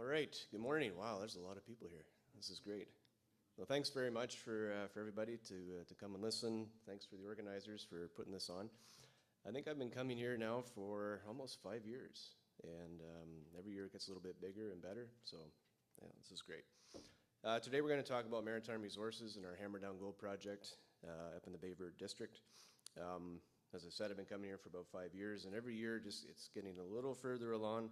All right, good morning. Wow, there's a lot of people here. This is great. Well, thanks very much for everybody to come and listen. Thanks for the organizers for putting this on. I think I've been coming here now for almost 5 years, and every year it gets a little bit bigger and better, so yeah, this is great. Today we're going to talk about maritime resources and our Hammerdown Gold Project up in the Baie district. As I said, I've been coming here for about 5 years, and every year it's getting a little further along,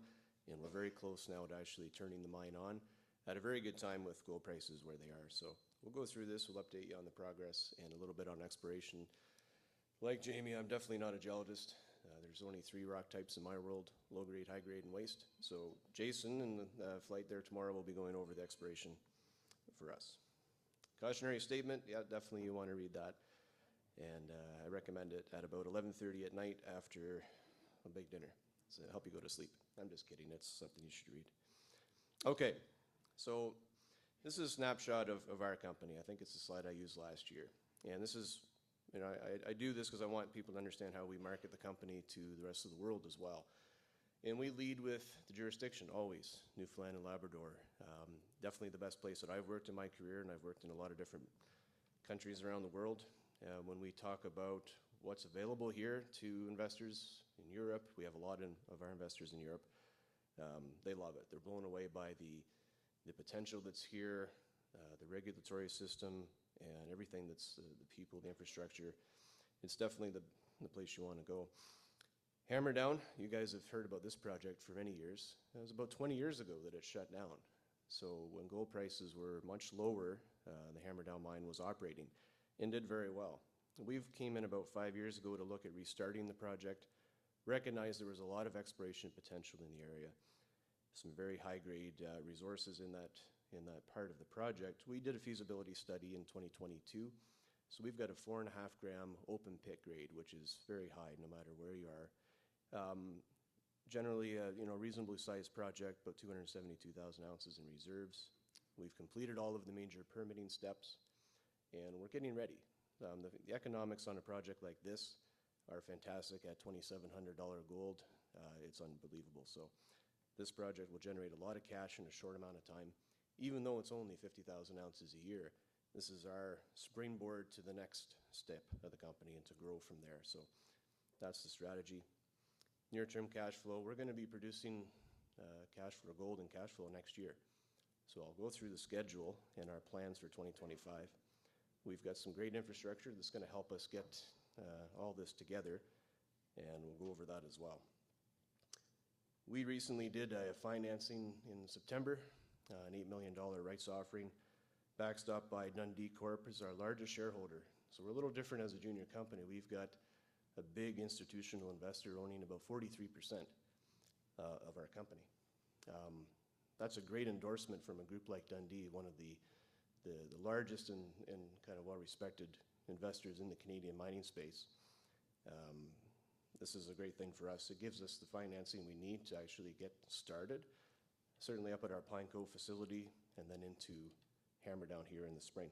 and we're very close now to actually turning the mine on at a very good time with gold prices where they are. So we'll go through this, we'll update you on the progress and a little bit on exploration. Like Jamie, I'm definitely not a geologist. There's only 3 rock types in my world: low grade, high grade, and waste. So Jason and the flight there tomorrow will be going over the exploration for us. Cautionary statement, yeah, definitely you want to read that. And I recommend it at about 11:30 at night after a big dinner. So help you go to sleep. I'm just kidding, it's something you should read. Okay, so this is a snapshot of our company. I think it's the slide I used last year. And this is, you know, I do this because I want people to understand how we market the company to the rest of the world as well. And we lead with the jurisdiction, always, Newfoundland and Labrador. Definitely the best place that I've worked in my career, and I've worked in a lot of different countries around the world. When we talk about what's available here to investors in Europe, we have a lot of our investors in Europe. They love it. They're blown away by the potential that's here, the regulatory system, and everything that's the people, the infrastructure. It's definitely the place you want to go. Hammerdown, you guys have heard about this project for many years. It was about 20 years ago that it shut down. So when gold prices were much lower, the Hammerdown mine was operating and did very well. We've came in about 5 years ago to look at restarting the project, recognized there was a lot of exploration potential in the area, some very high-grade resources in that part of the project. We did a feasibility study in 2022, so we've got a 4.5 gram open pit grade, which is very high no matter where you are. Generally, reasonably sized project, about 272,000 ounces in reserves. We've completed all of the major permitting steps, and we're getting ready. The economics on a project like this are fantastic at $2,700 gold. It's unbelievable. So this project will generate a lot of cash in a short amount of time. Even though it's only 50,000 ounces a year, this is our springboard to the next step of the company and to grow from there. So that's the strategy. Near-term cash flow, we're going to be producing cash flow gold and cash flow next year. So I'll go through the schedule and our plans for 2025. We've got some great infrastructure that's going to help us get all this together, and we'll go over that as well. We recently did a financing in September, an $8 million rights offering, backstopped by Dundee Corp as our largest shareholder. So we're a little different as a junior company. We've got a big institutional investor owning about 43% of our company. That's a great endorsement from a group like Dundee, one of the largest and kind of well-respected investors in the Canadian mining space. This is a great thing for us. It gives us the financing we need to actually get started, certainly up at our Pine Cove facility and then into Hammerdown here in the spring.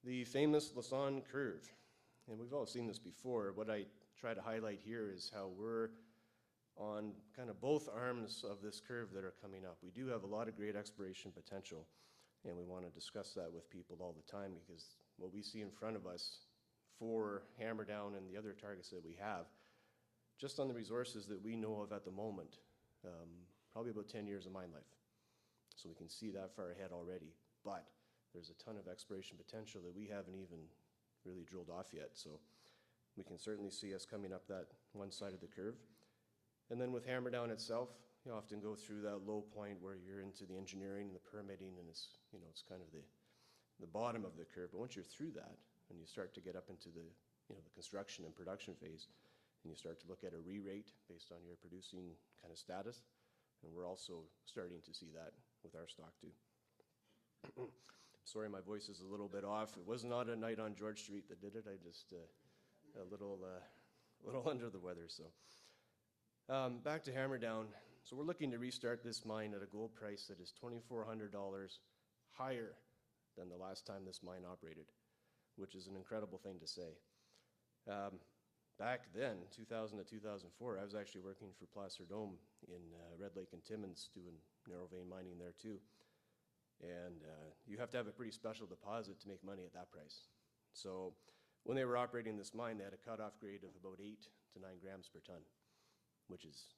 The famous Lassonde curve, and we've all seen this before. What I try to highlight here is how we're on kind of both arms of this curve that are coming up. We do have a lot of great exploration potential, and we want to discuss that with people all the time, because what we see in front of us for Hammerdown and the other targets that we have, just on the resources that we know of at the moment, probably about 10 years of mine life. So we can see that far ahead already, but there's a ton of exploration potential that we haven't even really drilled off yet. So we can certainly see us coming up that one side of the curve. And then with Hammerdown itself, you often go through that low point where you're into the engineering and the permitting, and it's kind of the bottom of the curve. But once you're through that, and you start to get up into the construction and production phase, and you start to look at a re-rate based on your producing kind of status, and we're also starting to see that with our stock too. Sorry, my voice is a little bit off. It was not a night on George Street that did it. I just a little under the weather. So back to Hammerdown. So we're looking to restart this mine at a gold price that is $2,400 higher than the last time this mine operated, which is an incredible thing to say. back then, 2000 to 2004, I was actually working for Placer Dome in Red Lake and Timmins doing narrow vein mining there too. And you have to have a pretty special deposit to make money at that price. So when they were operating this mine, they had a cutoff grade of about 8 to 9 grams per ton, which is,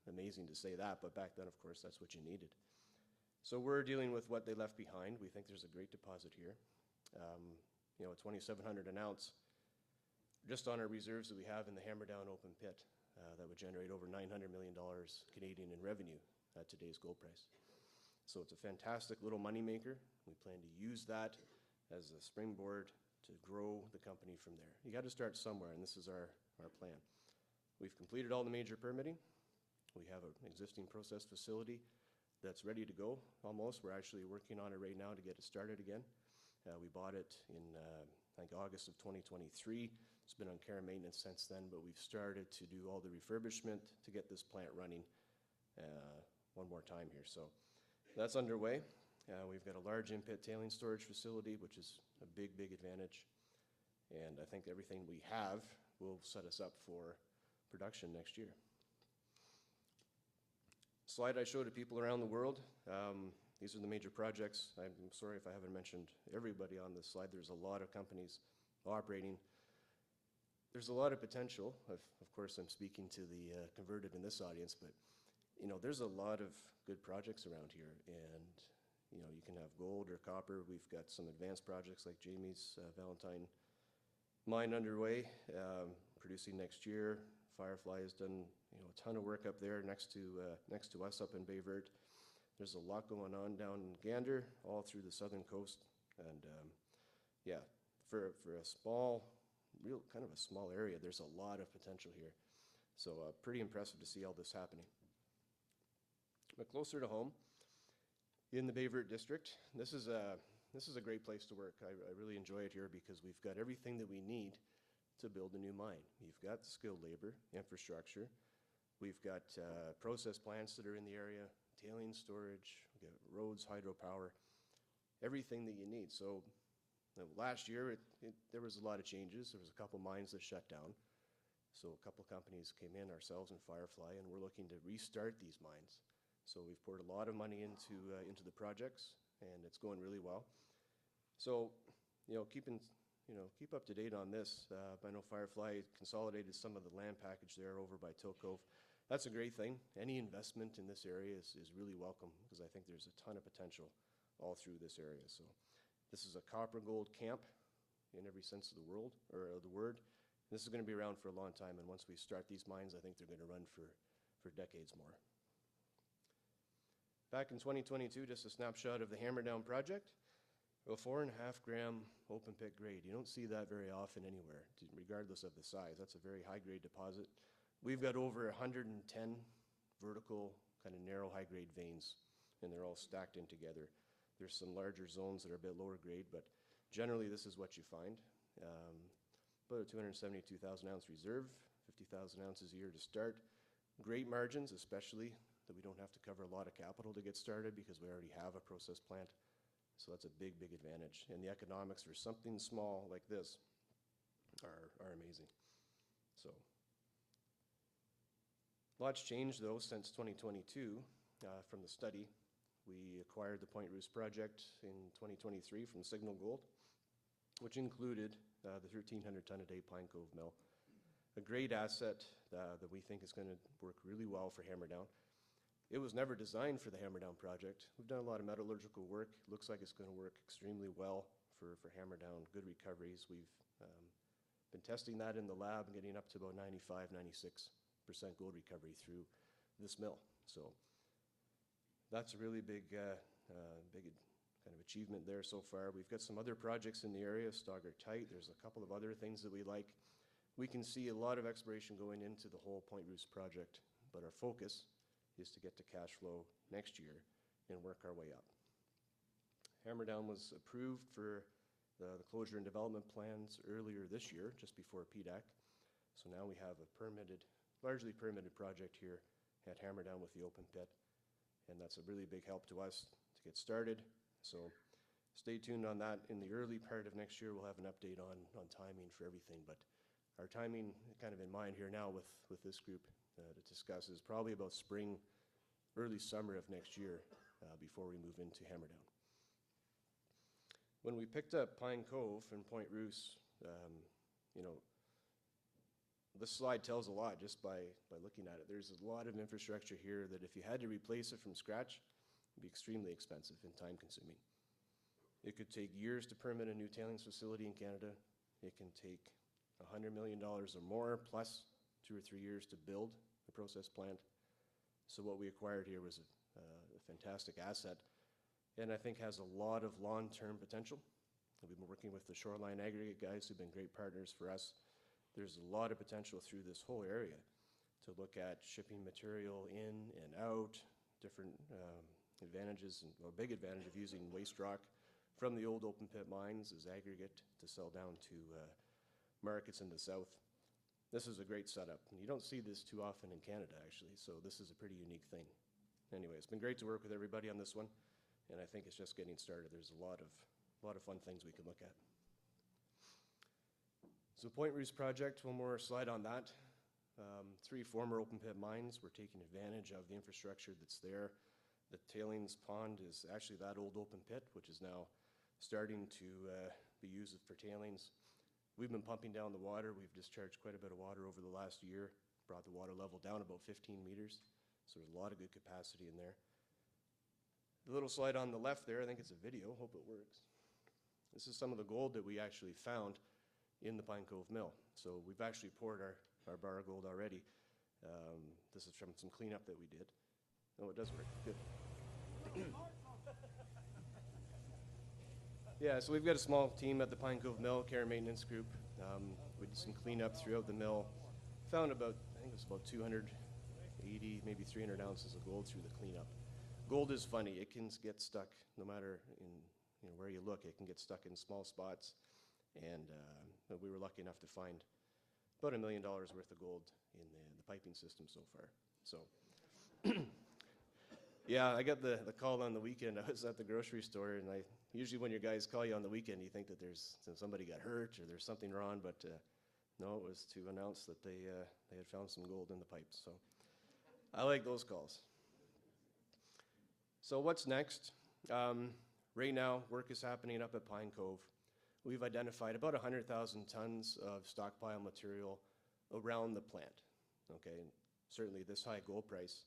amazing to say that, but back then, of course, that's what you needed. So we're dealing with what they left behind. We think there's a great deposit here. 2,700 an ounce, just on our reserves that we have in the Hammerdown open pit, that would generate over $900 million Canadian in revenue at today's gold price. So it's a fantastic little money maker. We plan to use that as a springboard to grow the company from there. You got to start somewhere, and this is our plan. We've completed all the major permitting. We have an existing process facility that's ready to go almost. We're actually working on it right now to get it started again. We bought it in, I think, August of 2023. It's been on care and maintenance since then, but we've started to do all the refurbishment to get this plant running one more time here. So that's underway. We've got a large in-pit tailings storage facility, which is a big, big advantage. And I think everything we have will set us up for production next year. Slide I show to people around the world. These are the major projects. I'm sorry if I haven't mentioned everybody on this slide. There's a lot of companies operating. There's a lot of potential. Of course, I'm speaking to the converted in this audience, but there's a lot of good projects around here, and you can have gold or copper. We've got some advanced projects like Jamie's Valentine mine underway, producing next year. Firefly has done a ton of work up there next to us up in Baie Verte. There's a lot going on down in Gander, all through the southern coast, and for a small area, there's a lot of potential here. So pretty impressive to see all this happening. But closer to home, in the Baie Verte district, this is a great place to work. I really enjoy it here because we've got everything that we need to build a new mine. We've got skilled labor, infrastructure. We've got process plants that are in the area, tailings storage, we've got roads, hydropower, everything that you need. So last year, there was a lot of changes. There was a couple mines that shut down. So a couple companies came in, ourselves and Firefly, and we're looking to restart these mines. So we've poured a lot of money into the projects, and it's going really well. So, keep up to date on this. I know Firefly consolidated some of the land package there over by Till Cove. That's a great thing. Any investment in this area is really welcome because I think there's a ton of potential all through this area. So this is a copper gold camp in every sense of the word. This is going to be around for a long time, and once we start these mines, I think they're going to run for decades more. Back in 2022, just a snapshot of the Hammerdown project. A 4.5 gram open pit grade. You don't see that very often anywhere, regardless of the size. That's a very high grade deposit. We've got over 110 vertical, kind of narrow high grade veins, and they're all stacked in together. There's some larger zones that are a bit lower grade, but generally this is what you find. About a 272,000 ounce reserve, 50,000 ounces a year to start. Great margins, especially that we don't have to cover a lot of capital to get started because we already have a process plant. So that's a big, big advantage. And the economics for something small like this are amazing. So lots changed though since 2022 from the study. We acquired the Point Roost project in 2023 from Signal Gold, which included the 1,300 ton a day Pine Cove mill. A great asset that we think is going to work really well for Hammerdown. It was never designed for the Hammerdown project. We've done a lot of metallurgical work. Looks like it's going to work extremely well for Hammerdown. Good recoveries. We've been testing that in the lab and getting up to about 95, 96% gold recovery through this mill. So that's a really big kind of achievement there so far. We've got some other projects in the area, Stoggart Tight. There's a couple of other things that we like. We can see a lot of exploration going into the whole Point Roost project, but our focus is to get to cash flow next year and work our way up. Hammerdown was approved for the closure and development plans earlier this year, just before PDAC. So now we have a largely permitted project here at Hammerdown with the open pit, and that's a really big help to us to get started. So stay tuned on that. In the early part of next year, we'll have an update on timing for everything, but our timing kind of in mind here now with this group to discuss is probably about spring, early summer of next year before we move into Hammerdown. When we picked up Pine Cove and Point Rousse, you know, this slide tells a lot just by looking at it. There's a lot of infrastructure here that if you had to replace it from scratch, it'd be extremely expensive and time consuming. It could take years to permit a new tailings facility in Canada. It can take $100 million or more, plus 2 or 3 years to build a process plant. So what we acquired here was a fantastic asset, and I think has a lot of long-term potential. We've been working with the Shoreline Aggregate guys who've been great partners for us. There's a lot of potential through this whole area to look at shipping material in and out, different advantages, and a big advantage of using waste rock from the old open pit mines as aggregate to sell down to markets in the south. This is a great setup, and you don't see this too often in Canada, actually, so this is a pretty unique thing. Anyway, it's been great to work with everybody on this one, and I think it's just getting started. There's a lot of fun things we can look at. So Point Rousse project, one more slide on that. 3 former open pit mines. We're taking advantage of the infrastructure that's there. The tailings pond is actually that old open pit, which is now starting to be used for tailings. We've been pumping down the water. We've discharged quite a bit of water over the last year, brought the water level down about 15 meters. So there's a lot of good capacity in there. The little slide on the left there, I think it's a video, hope it works. This is some of the gold that we actually found in the Pine Cove mill. So we've actually poured our bar of gold already. This is from some cleanup that we did. Oh, it does work, good. Yeah, so we've got a small team at the Pine Cove Mill, care and maintenance group. We did some cleanup throughout the mill. Found about, I think it was about 280, maybe 300 ounces of gold through the cleanup. Gold is funny, it can get stuck no matter where you look, it can get stuck in small spots. And we were lucky enough to find about $1 million worth of gold in the piping system so far. So, yeah, I got the call on the weekend. I was at the grocery store, and usually when your guys call you on the weekend, you think that somebody got hurt or there's something wrong, but no, it was to announce that they had found some gold in the pipes. So I like those calls. So what's next? Right now, work is happening up at Pine Cove. We've identified about 100,000 tons of stockpile material around the plant. Okay, certainly this high gold price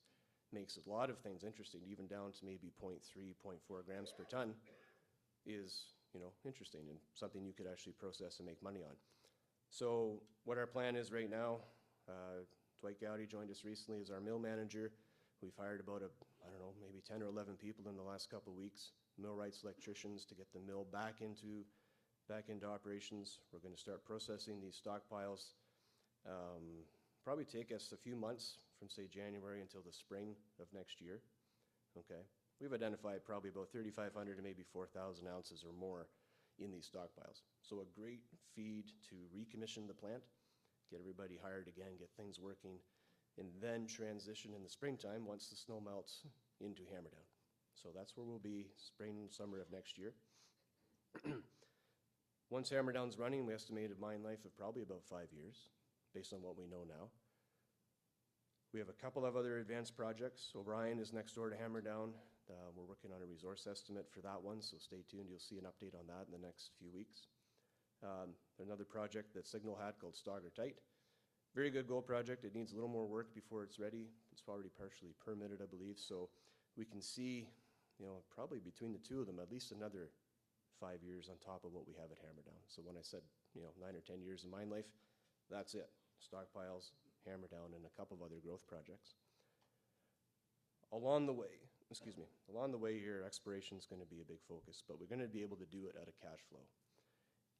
makes a lot of things interesting, even down to maybe 0.3, 0.4 grams per ton is, interesting and something you could actually process and make money on. So what our plan is right now, Dwight Gowdy joined us recently as our mill manager. We've hired about maybe 10 or 11 people in the last couple of weeks, millwrights, electricians, to get the mill back into operations. We're going to start processing these stockpiles. Probably take us a few months from, say, January until the spring of next year. Okay, we've identified probably about 3,500 to maybe 4,000 ounces or more in these stockpiles. So a great feed to recommission the plant, get everybody hired again, get things working, and then transition in the springtime once the snow melts into Hammerdown. So that's where we'll be spring, summer of next year. Once Hammerdown's running, we estimate a mine life of probably about 5 years, based on what we know now. We have a couple of other advanced projects. O'Brien is next door to Hammerdown. We're working on a resource estimate for that one, so stay tuned. You'll see an update on that in the next few weeks. Another project that Signal had called Stoggertite. Very good gold project. It needs a little more work before it's ready. It's already partially permitted, I believe, so we can see, probably between the two of them, at least another 5 years on top of what we have at Hammerdown. So when I said, 9 or 10 years of mine life, that's it. Stockpiles, Hammerdown, and a couple of other growth projects. Along the way here, exploration is going to be a big focus, but we're going to be able to do it out of cash flow.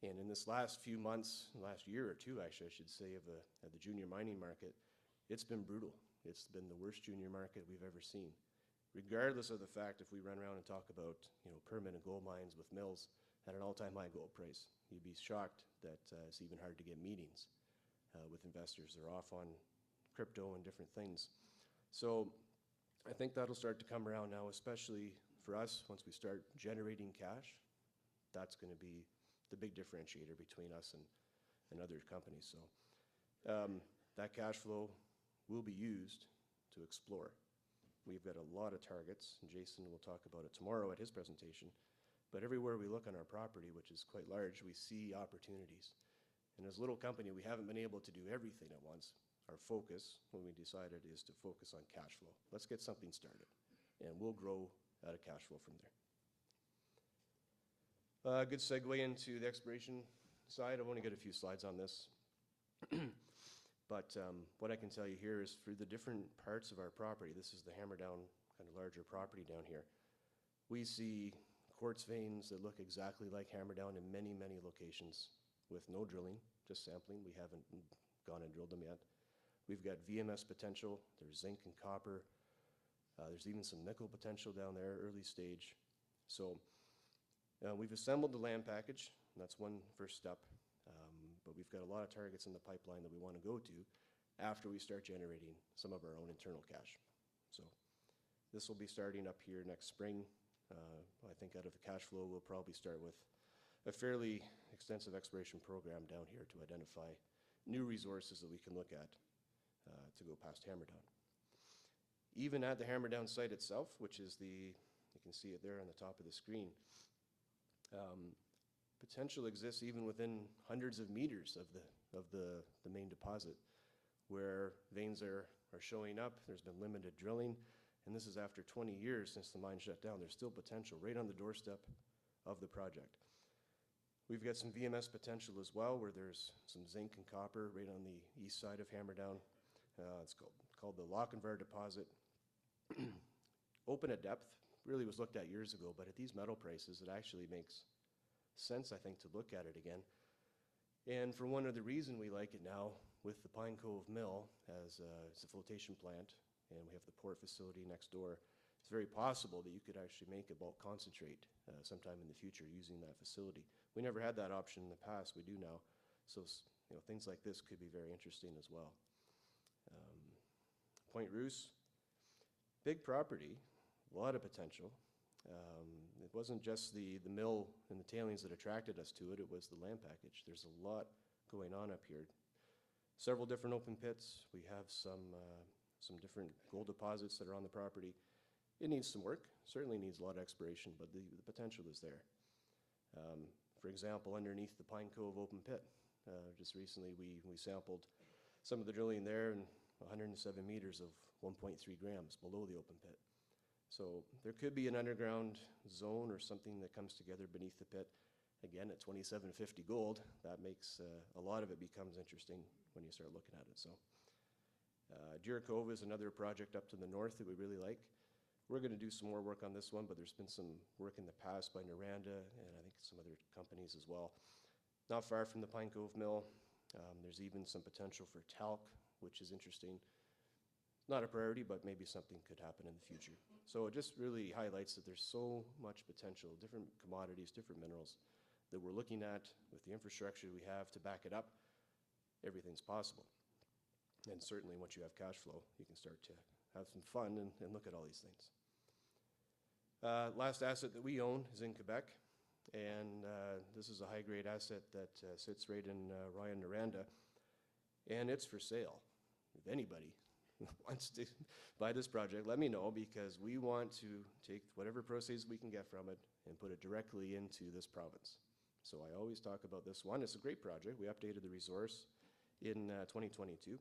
And in this last few months, last year or two, actually, I should say, of the junior mining market, it's been brutal. It's been the worst junior market we've ever seen. Regardless of the fact, if we run around and talk about, permanent gold mines with mills at an all-time high gold price, you'd be shocked that it's even hard to get meetings with investors. They're off on crypto and different things. So I think that'll start to come around now, especially for us, once we start generating cash. That's going to be the big differentiator between us and other companies. So That cash flow will be used to explore. We've got a lot of targets, and Jason will talk about it tomorrow at his presentation. But everywhere we look on our property, which is quite large, we see opportunities. And as a little company, we haven't been able to do everything at once. Our focus, when we decided, is to focus on cash flow. Let's get something started, and we'll grow out of cash flow from there. Good segue into the exploration side. I've only got a few slides on this. But what I can tell you here is for the different parts of our property, this is the Hammerdown kind of larger property down here. We see quartz veins that look exactly like Hammerdown in many, many locations with no drilling, just sampling. We haven't gone and drilled them yet. We've got VMS potential. There's zinc and copper. There's even some nickel potential down there, early stage. So we've assembled the land package, and that's one first step. But we've got a lot of targets in the pipeline that we want to go to after we start generating some of our own internal cash. So this will be starting up here next spring. I think out of the cash flow, we'll probably start with a fairly extensive exploration program down here to identify new resources that we can look at to go past Hammerdown. Even at the Hammerdown site itself, which is you can see it there on the top of the screen, potential exists even within hundreds of meters of the main deposit where veins are showing up. There's been limited drilling, and this is after 20 years since the mine shut down. There's still potential right on the doorstep of the project. We've got some VMS potential as well, where there's some zinc and copper right on the east side of Hammerdown. It's called the Lochinvar deposit. Open at depth, really was looked at years ago, but at these metal prices, it actually makes sense, I think, to look at it again. And for one other reason, we like it now with the Pine Cove Mill as a flotation plant, and we have the port facility next door. It's very possible that you could actually make a bulk concentrate sometime in the future using that facility. We never had that option in the past. We do now. So things like this could be very interesting as well. Point Rousse, big property, a lot of potential. It wasn't just the mill and the tailings that attracted us to it, it was the land package. There's a lot going on up here. Several different open pits. We have some different gold deposits that are on the property. It needs some work, certainly needs a lot of exploration, but the potential is there. For example, underneath the Pine Cove open pit, just recently we sampled some of the drilling there, and 107 meters of 1.3 grams below the open pit. So there could be an underground zone or something that comes together beneath the pit. Again, at $27.50 gold, that makes a lot of it becomes interesting when you start looking at it. So Cove is another project up to the north that we really like. We're going to do some more work on this one, but there's been some work in the past by Noranda and I think some other companies as well. Not far from the Pine Cove Mill. There's even some potential for talc, which is interesting. Not a priority, but maybe something could happen in the future. So it just really highlights that there's so much potential, different commodities, different minerals that we're looking at with the infrastructure we have to back it up. Everything's possible. And certainly once you have cash flow, you can start to have some fun and look at all these things. Last asset that we own is in Quebec. And this is a high-grade asset that sits right in Ryan, Noranda. And it's for sale. If anybody wants to buy this project, let me know, because we want to take whatever proceeds we can get from it and put it directly into this province. So I always talk about this one. It's a great project. We updated the resource in 2022.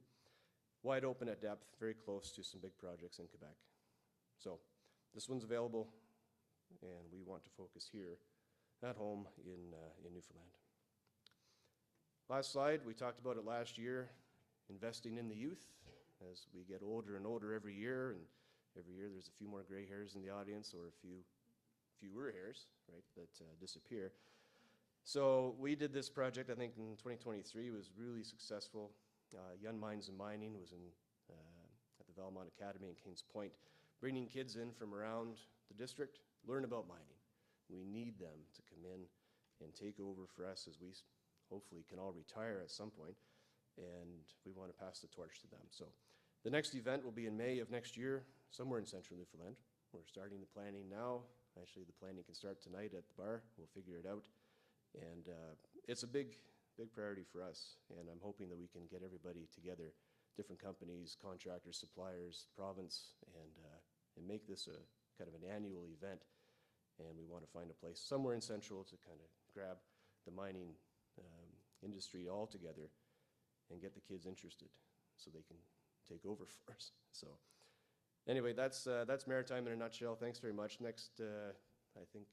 Wide open at depth, very close to some big projects in Quebec. So this one's available, and we want to focus here at home in Newfoundland. Last slide, we talked about it last year, investing in the youth. As we get older and older every year, and every year there's a few more gray hairs in the audience, or a few fewer hairs, right, that disappear. So we did this project, I think in 2023, was really successful. Young Minds in Mining was at the Valmont Academy in Kings Point, bringing kids in from around the district, learn about mining. We need them to come in and take over for us as we hopefully can all retire at some point, and we want to pass the torch to them. So the next event will be in May of next year, somewhere in central Newfoundland. We're starting the planning now. Actually, the planning can start tonight at the bar. We'll figure it out. And it's a big big priority for us, and I'm hoping that we can get everybody together, different companies, contractors, suppliers, province, and make this a kind of an annual event. And we want to find a place somewhere in Central to kind of grab the mining industry all together and get the kids interested so they can take over for us. So anyway, that's Maritime in a nutshell. Thanks very much. Next, I think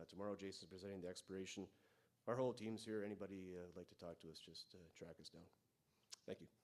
tomorrow Jason's presenting the exploration. Our whole team's here. Anybody would like to talk to us, just track us down. Thank you.